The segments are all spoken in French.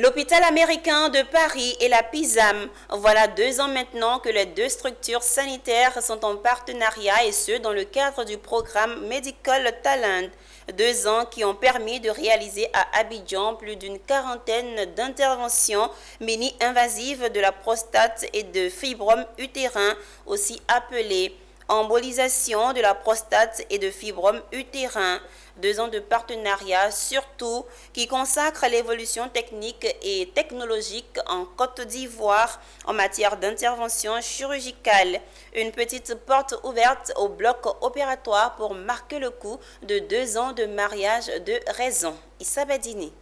L'hôpital américain de Paris et la PISAM, voilà 2 ans maintenant que les deux structures sanitaires sont en partenariat et ce dans le cadre du programme Medical Talent. 2 ans qui ont permis de réaliser à Abidjan plus d'une quarantaine d'interventions mini-invasives de la prostate et de fibrome utérin, aussi appelées embolisation de la prostate et de fibrome utérin. 2 ans de partenariat surtout qui consacrent l'évolution technique et technologique en Côte d'Ivoire en matière d'intervention chirurgicale. Une petite porte ouverte au bloc opératoire pour marquer le coup de 2 ans de mariage de raison. Issa Bedini.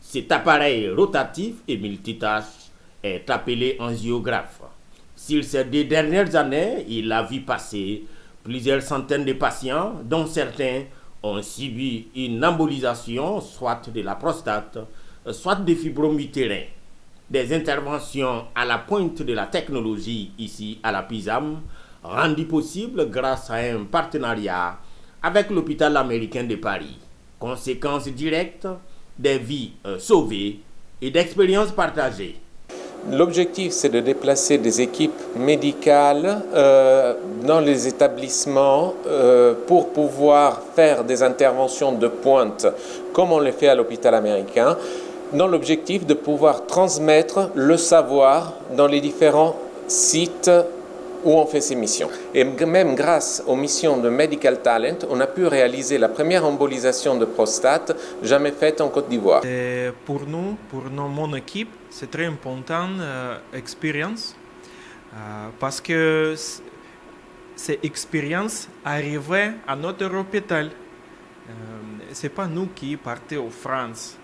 Cet appareil rotatif et multitâche est appelé angiographe. Sur ces 2 dernières années, il a vu passer plusieurs centaines de patients, dont certains ont subi une embolisation, soit de la prostate, soit des fibromes utérins. Des interventions à la pointe de la technologie ici à la PISAM, rendues possibles grâce à un partenariat avec l'hôpital américain de Paris. Conséquences directes, des vies sauvées et d'expériences partagées. L'objectif, c'est de déplacer des équipes médicales dans les établissements pour pouvoir faire des interventions de pointe, comme on le fait à l'hôpital américain, dans l'objectif de pouvoir transmettre le savoir dans les différents sites où on fait ces missions. Et même grâce aux missions de Medical Talent, on a pu réaliser la première embolisation de prostate jamais faite en Côte d'Ivoire. Pour nous, mon équipe, c'est très important expérience parce que cette expérience arrivait à notre hôpital. C'est pas nous qui partons en France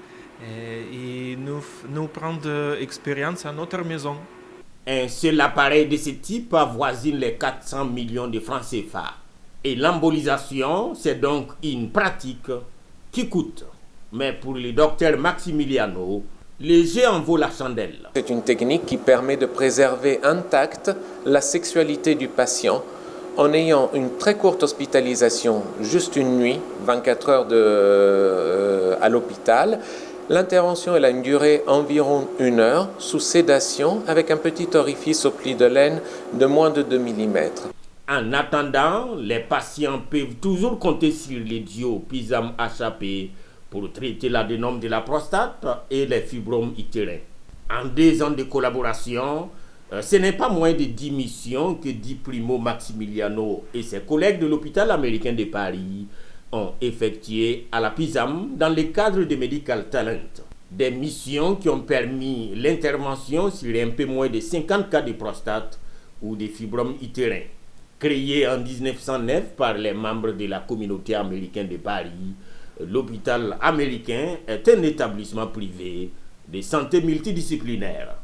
et nous prenons l'expérience à notre maison. Un seul appareil de ce type avoisine les 400 millions de francs CFA. Et l'embolisation, c'est donc une pratique qui coûte. Mais pour le docteur Maximiliano, le jeu en vaut la chandelle. C'est une technique qui permet de préserver intacte la sexualité du patient en ayant une très courte hospitalisation, juste une nuit, 24 heures à l'hôpital. L'intervention elle a une durée environ 1 heure sous sédation avec un petit orifice au pli de laine de moins de 2 mm. En attendant, les patients peuvent toujours compter sur les duos PISAM HAP pour traiter l'adénome de la prostate et les fibromes utérins. En 2 ans de collaboration, ce n'est pas moins de 10 missions que dit Primo Maximiliano et ses collègues de l'hôpital américain de Paris ont effectué à la PISAM dans le cadre de Medical Talent. Des missions qui ont permis l'intervention sur un peu moins de 50 cas de prostate ou de fibromes utérins. Créé en 1909 par les membres de la communauté américaine de Paris, l'hôpital américain est un établissement privé de santé multidisciplinaire.